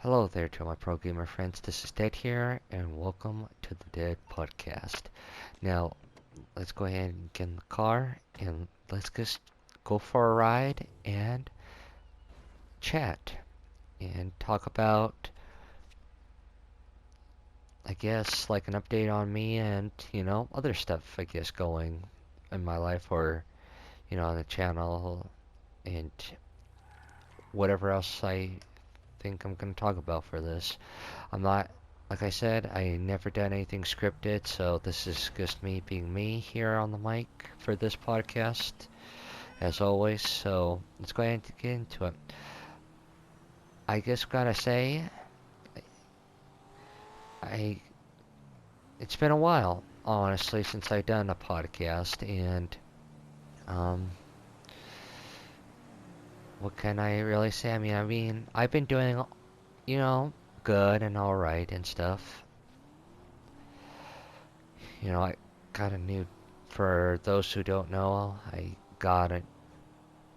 Hello there to my pro gamer friends. This is Dead here, and welcome to the Dead Podcast. Now, let's go ahead and get in the car and let's just go for a ride and chat and talk about, I guess, like an update on me and, other stuff, I guess, going in my life or, on the channel and whatever else I think I'm going to talk about for this. I'm not, like I said, I never done anything scripted, so this is just me being me here on the mic for this podcast, as always. So let's go ahead and get into it. I just gotta say, I it's been a while, honestly, since I've done a podcast, and um, what can I really say? I mean, I've been doing, you know, good and all right and stuff. I got a new, for those who don't know, I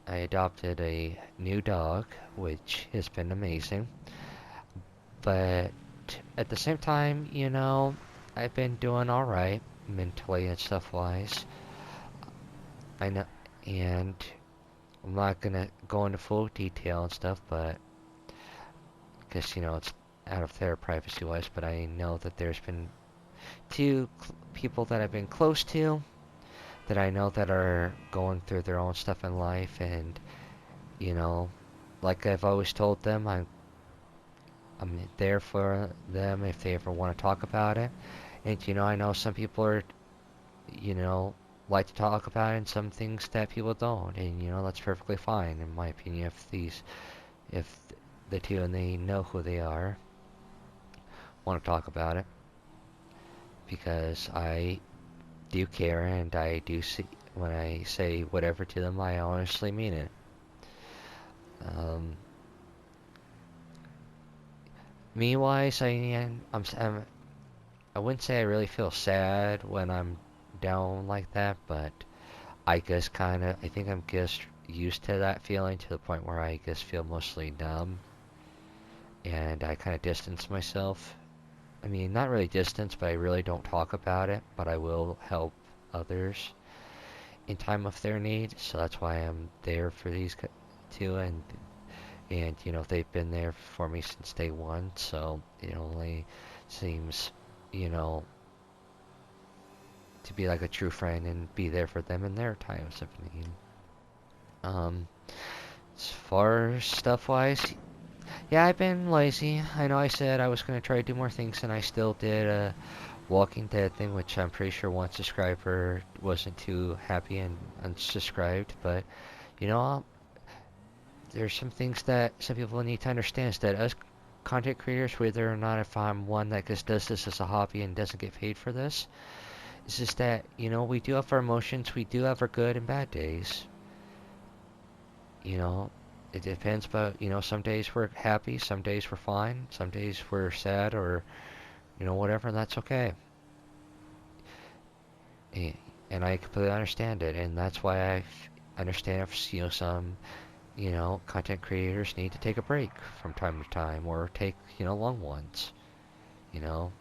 adopted a new dog, which has been amazing. But at the same time, I've been doing all right mentally and stuff wise. I know, and I'm not gonna go into full detail and stuff, but because it's out of their privacy wise. But I know that there's been two people that I've been close to that I know that are going through their own stuff in life, and you know, like I've always told them, I'm there for them if they ever want to talk about it. And I know some people are, you know, like to talk about it, and some things that people don't, and that's perfectly fine in my opinion. If the two and they know who they are want to talk about it, because I do care and I do see when I say whatever to them, I honestly mean it. Um, Me wise, I wouldn't say I really feel sad when I'm down like that, but I think I'm just used to that feeling to the point where I just feel mostly numb and I kind of distance myself. I mean, not really distance, but I really don't talk about it, but I will help others in time of their need, so that's why I'm there for these two, and they've been there for me since day one, so it only seems, you know, to be like a true friend and be there for them in their times of need. Um, as far as stuff wise, yeah, I've been lazy. I know I said I was gonna try to do more things, and I still did a Walking Dead thing, which I'm pretty sure one subscriber wasn't too happy and unsubscribed. But you know, there's some things that some people need to understand is that us content creators, whether or not if I'm one that just does this as a hobby and doesn't get paid for this, is just that we do have our emotions, we do have our good and bad days. You know, it depends, but some days we're happy, some days we're fine, some days we're sad, or whatever, and that's okay. A- And I completely understand it, and that's why understand if some content creators need to take a break from time to time, or take long ones. You know,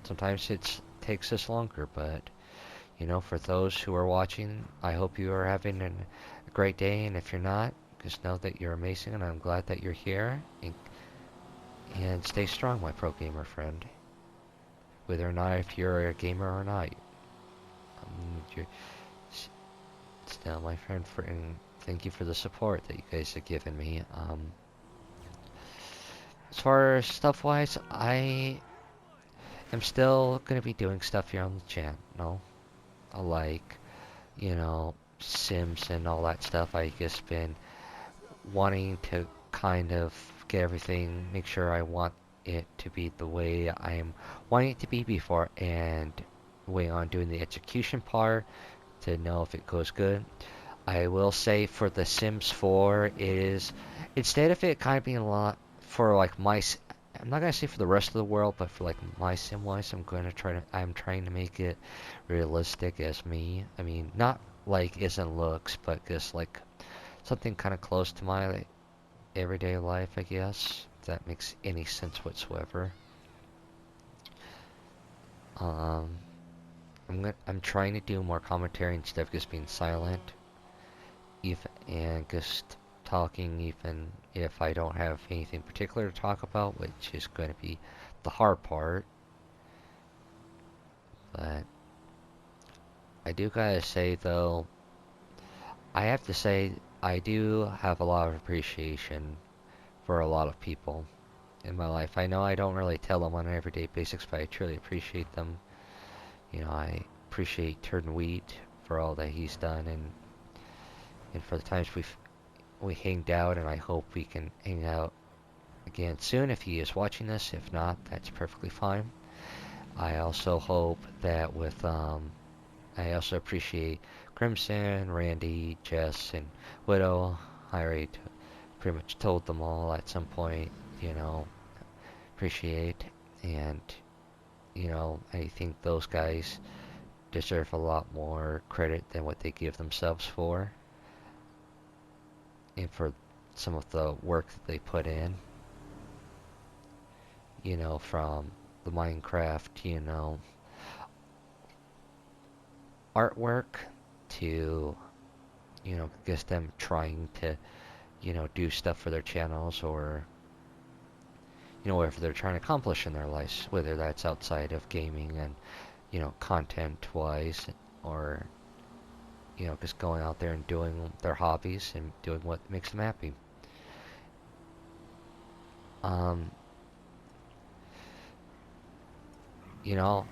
sometimes it takes us longer, but for those who are watching, I hope you are having a great day, and if you're not, just know that you're amazing, and I'm glad that you're here, and stay strong, my pro gamer friend. Whether or not if you're a gamer or not, you're still my friend, and thank you for the support that you guys have given me. As far as stuff wise, I am still gonna be doing stuff here on the channel. I like, Sims and all that stuff. I just been wanting to kind of get everything, make sure I want it to be the way I am wanting it to be before, and wait on doing the execution part to know if it goes good. I will say for The Sims 4 is, instead of it kind of being a lot for like I'm not gonna say for the rest of the world, but for like my sim wise, I'm trying to make it realistic as me. I mean, not like isn't looks, but just like something kind of close to my everyday life, I guess. that makes any sense whatsoever. Um, I'm trying to do more commentary instead of just being silent, even and just talking, even if I don't have anything particular to talk about, which is going to be the hard part. But I do gotta say though, I have to say I do have a lot of appreciation for a lot of people in my life. I know I don't really tell them on an everyday basis, but I truly appreciate them. You know, I appreciate Turd Wheat for all that he's done, and for the times we hanged out, and I hope we can hang out again soon if he is watching this. If not, that's perfectly fine. I also hope that I also appreciate Crimson, Randy, Jess, and Widow. I already pretty much told them all at some point, you know, appreciate. And, you know, I think those guys deserve a lot more credit than what they give themselves for. And for some of the work that they put in. You know, from the Minecraft, you know, artwork to, you know, I guess them trying to, you know, do stuff for their channels or, you know, whatever they're trying to accomplish in their lives, whether that's outside of gaming and, you know, content-wise, or, you know, just going out there and doing their hobbies and doing what makes them happy. Um, you know,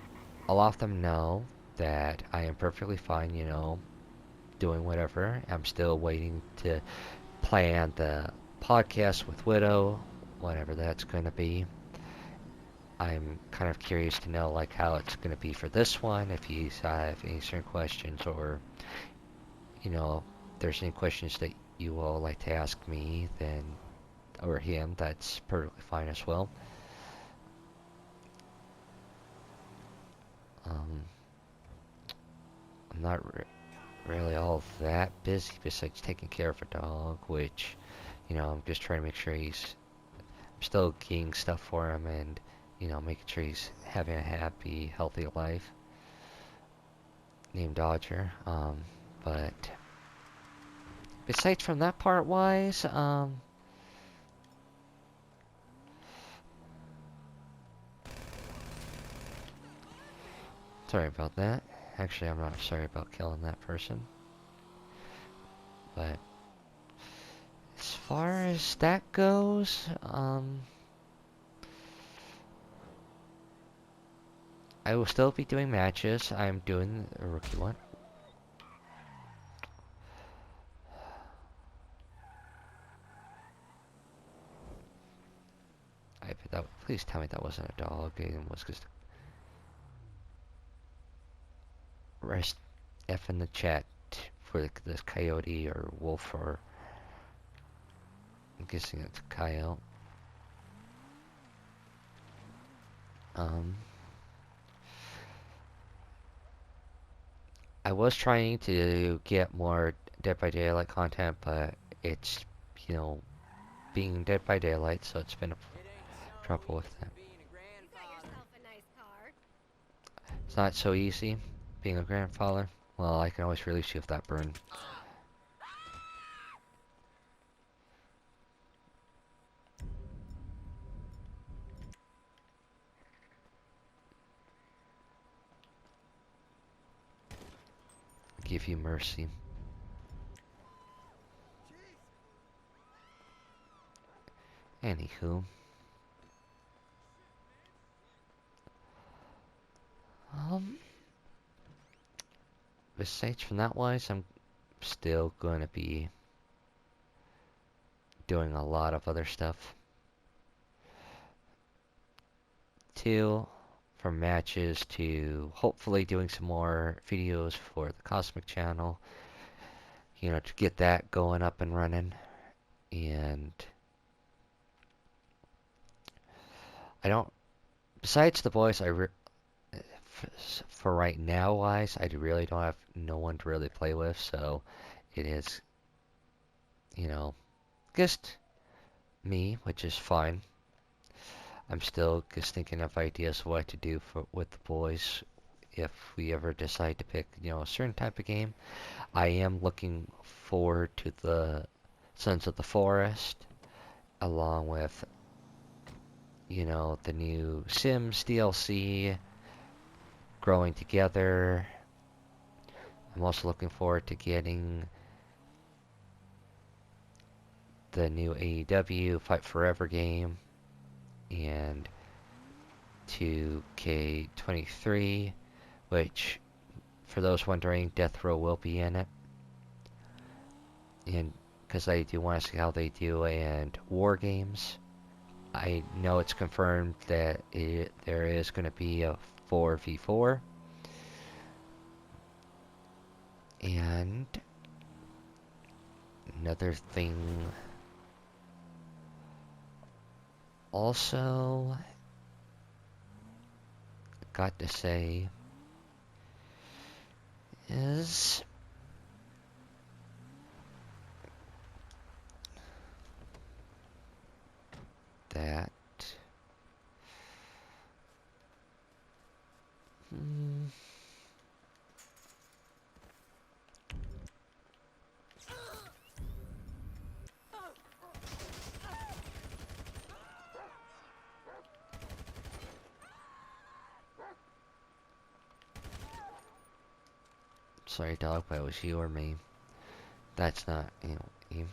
a lot of them know that I am perfectly fine, you know, doing whatever. I'm still waiting to plan the podcast with Widow, whatever that's going to be. I'm kind of curious to know like how it's going to be for this one, if you have any certain questions, or you know, if there's any questions that you all like to ask me, then or him, that's perfectly fine as well. Um, I'm not really all that busy besides taking care of a dog, which, you know, I'm just trying to make sure I'm still getting stuff for him and, you know, making sure he's having a happy, healthy life. Named Dodger. But besides from that part wise, sorry about that. Actually, I'm not sorry about killing that person. But as far as that goes, I will still be doing matches. I'm doing a rookie one. Please tell me that wasn't a dog. It was just rest F in the chat for this coyote or wolf, or I'm guessing it's a coyote. I was trying to get more Dead by Daylight content, but it's, you know, being Dead by Daylight, so it's been a trouble with that. It's not so easy being a grandfather. Well, I can always release you if that burn. Give you mercy. Anywho. Besides from that wise, I'm still going to be doing a lot of other stuff. From matches to hopefully doing some more videos for the Cosmic channel. You know, to get that going up and running. And I don't, besides the boys, for right now wise, I really don't have no one to really play with, so it is, you know, just me, which is fine. I'm still just thinking of ideas of what to do with the boys if we ever decide to pick, a certain type of game. I am looking forward to the Sons of the Forest, along with, the new Sims DLC, Growing Together. I'm also looking forward to getting the new AEW Fight Forever game and 2K23, which, for those wondering, Death Row will be in it. And because I do want to see how they do, and War Games. I know it's confirmed that there is going to be a 4v4. And another thing also got to say is that hmm, sorry dog, but it was you or me. That's not, you,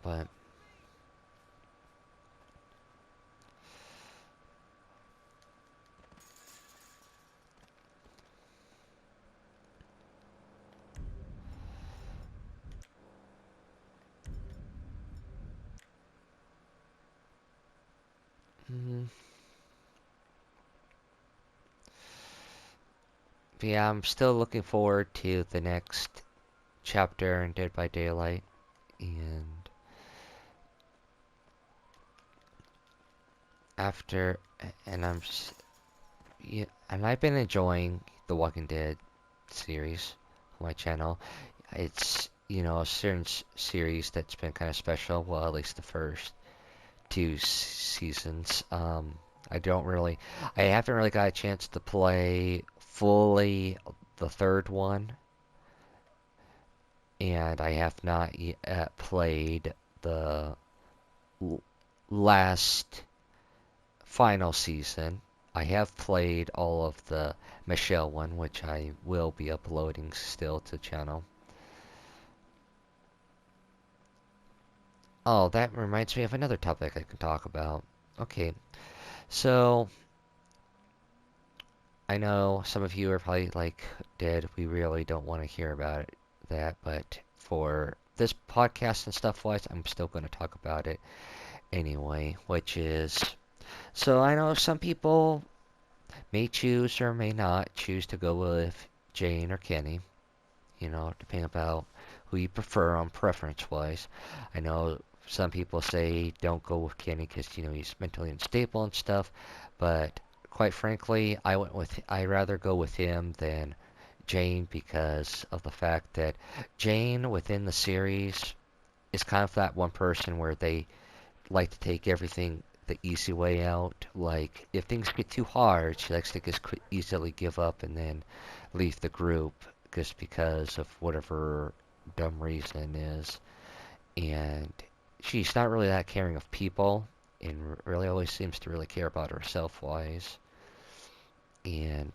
but mm, but yeah, I'm still looking forward to the next chapter in Dead by Daylight, and after, and yeah, and I've been enjoying the Walking Dead series on my channel. It's, a certain series that's been kind of special. Well, at least the first two seasons. I haven't really got a chance to play fully the third one, and I have not yet played the last final season. I have played all of the Michelle one, which I will be uploading still to channel. Oh, that reminds me of another topic I can talk about. Okay, so I know some of you are probably like, Dad, we really don't want to hear about that, but for this podcast and stuff wise, I'm still going to talk about it anyway, which is, so I know some people may choose or may not choose to go with Jane or Kenny, depending about who you prefer on preference wise. I know some people say don't go with Kenny because, he's mentally unstable and stuff, but quite frankly, I rather go with him than Jane because of the fact that Jane within the series is kind of that one person where they like to take everything the easy way out. Like, if things get too hard, she likes to just easily give up and then leave the group just because of whatever dumb reason is. And she's not really that caring of people and really always seems to really care about herself wise. And,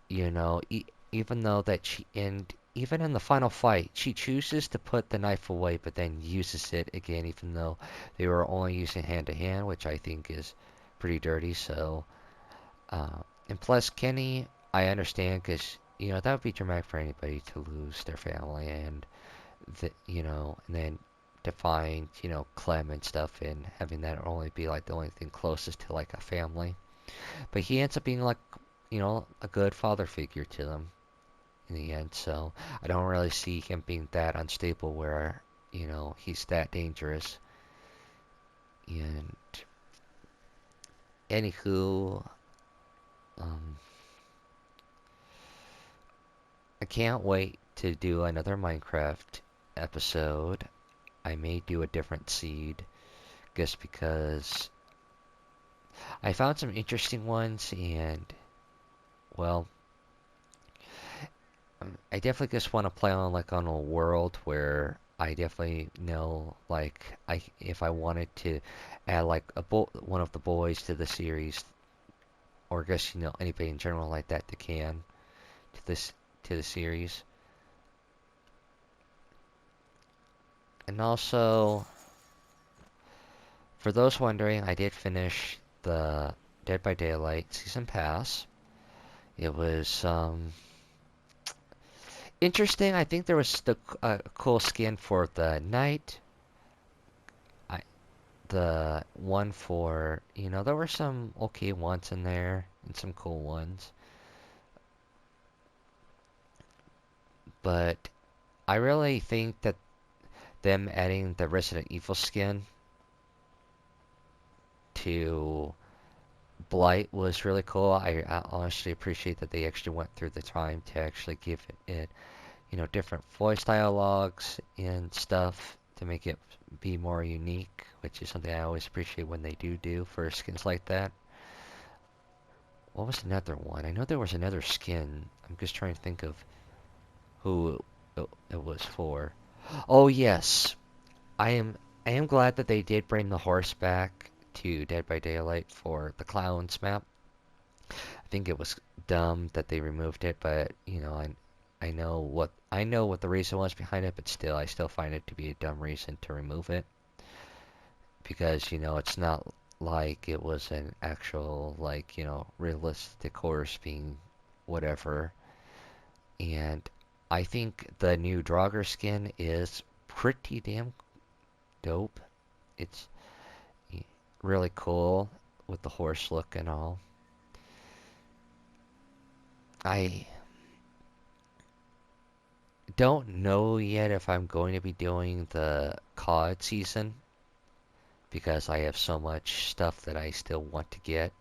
even though that and even in the final fight, she chooses to put the knife away, but then uses it again, even though they were only using hand to hand, which I think is pretty dirty. So, and plus, Kenny, I understand because that would be traumatic for anybody to lose their family, and and then to find Clem and stuff, and having that only be like the only thing closest to like a family. But he ends up being like a good father figure to them in the end. So I don't really see him being that unstable where, he's that dangerous. And anywho, um, I can't wait to do another Minecraft episode. I may do a different seed just because I found some interesting ones, and well, I definitely just want to play on like on a world where I definitely know like I if I wanted to add like one of the boys to the series, or just anybody in general like that that can to this to the series. And also, for those wondering, I did finish the Dead by Daylight season pass. It was interesting. I think there was the cool skin for the knight. I the one for there were some okay ones in there and some cool ones, but I really think that them adding the Resident Evil skin to Blight was really cool. I honestly appreciate that they actually went through the time to actually give it, different voice dialogues and stuff to make it be more unique, which is something I always appreciate when they do for skins like that. What was another one? I know there was another skin. I'm just trying to think of who it was for. Oh yes, I am I am glad that they did bring the horse back to Dead by Daylight for the clowns map. I think it was dumb that they removed it, but I know what the reason was behind it, but still I still find it to be a dumb reason to remove it because it's not like it was an actual like realistic horse being whatever. And I think the new Draugr skin is pretty damn dope. It's really cool with the horse look and all. I don't know yet if I'm going to be doing the COD season because I have so much stuff that I still want to get,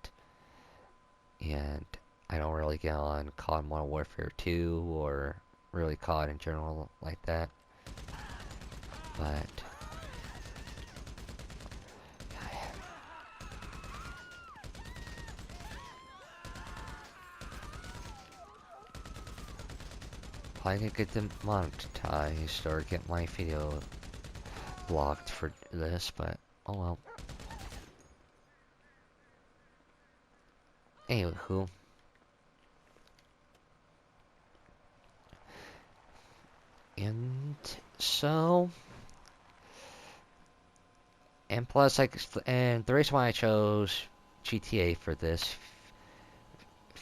and I don't really get on COD Modern Warfare 2 or really COD in general like that. But I could get demonetized or get my video blocked for this, but oh well. Anywho, and so, and plus, like, and the reason why I chose GTA for this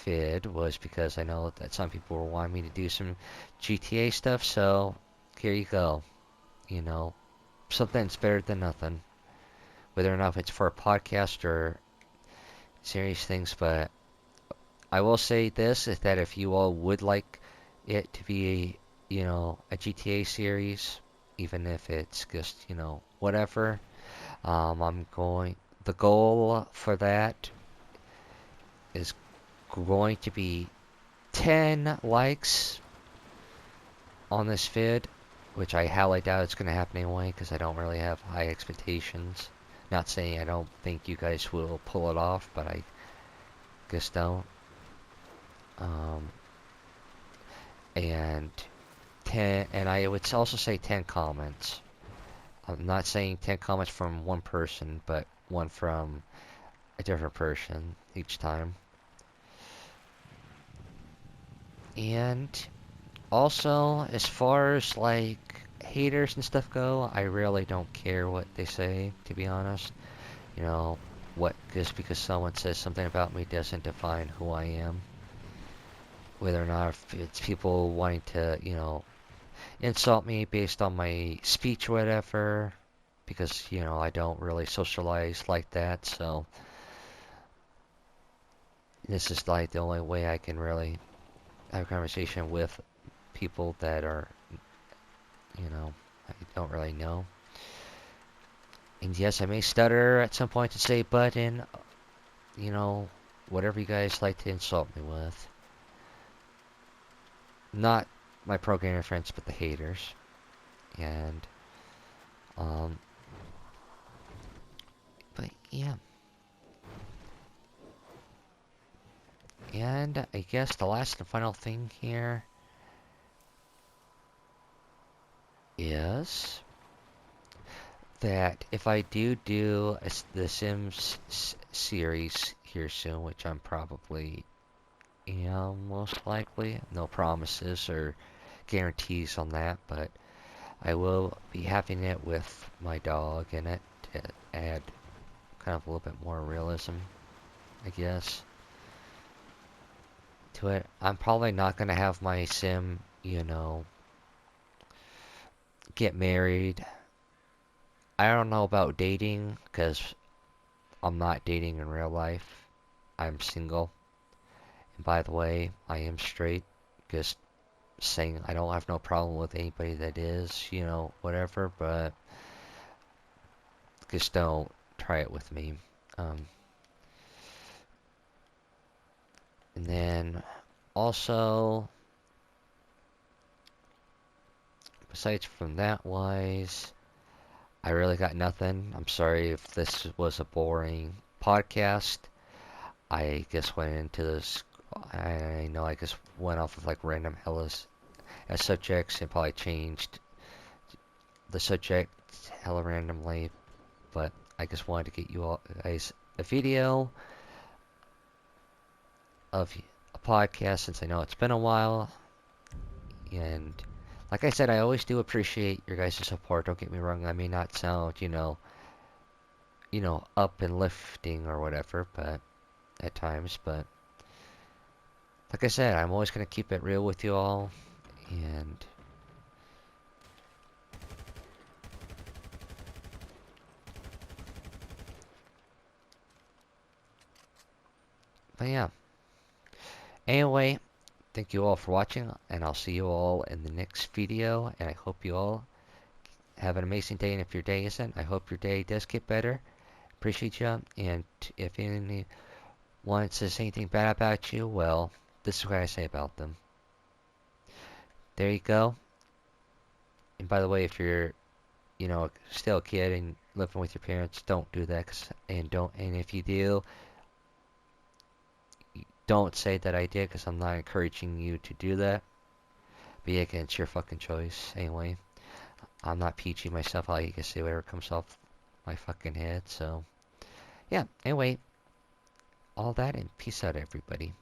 vid was because I know that some people were wanting me to do some GTA stuff, so here you go. You know, something's better than nothing. Whether or not it's for a podcast or serious things, but I will say this is that if you all would like it to be, a GTA series, even if it's just, whatever, the goal for that is going to be 10 likes on this vid, which I highly doubt it's going to happen anyway because I don't really have high expectations. Not saying I don't think you guys will pull it off, but I just don't. Um, and 10, and I would also say 10 comments. I'm not saying 10 comments from one person, but one from a different person each time. And also, as far as like haters and stuff go, I really don't care what they say, to be honest. You know, just because someone says something about me doesn't define who I am. Whether or not if it's people wanting to, insult me based on my speech or whatever, because, I don't really socialize like that, so this is like the only way I can really have a conversation with people that are, I don't really know. And yes, I may stutter at some point to say but and, you know, whatever you guys like to insult me with. Not my programmer friends, but the haters. And, um, but yeah. I guess the last and final thing here is that if I do the Sims series here soon, which I'm probably most likely, no promises or guarantees on that, but I will be having it with my dog in it to add kind of a little bit more realism, I guess, to it. I'm probably not going to have my Sim, get married. I don't know about dating, because I'm not dating in real life. I'm single. And by the way, I am straight. Just saying, I don't have no problem with anybody that is, whatever, but just don't try it with me. Um, and then also, besides from that wise, I really got nothing. I'm sorry if this was a boring podcast. I just went into this. I know I just went off of like random hellas as subjects and probably changed the subject hella randomly, but I just wanted to get you all guys a video of a podcast since I know it's been a while. And like I said, I always do appreciate your guys' support. Don't get me wrong, I may not sound, up and lifting or whatever, but at times, but like I said, I'm always gonna keep it real with you all, and but yeah. Anyway, thank you all for watching, and I'll see you all in the next video, and I hope you all have an amazing day, and if your day isn't, I hope your day does get better. Appreciate you, and if anyone says anything bad about you, well, this is what I say about them. There you go. And by the way, if you're, still a kid and living with your parents, don't do that, and if you do, don't say that I did, because I'm not encouraging you to do that. But yeah, again, it's your fucking choice. Anyway, I'm not PG myself. I can say whatever comes off my fucking head. So, yeah. Anyway, all that and peace out, everybody.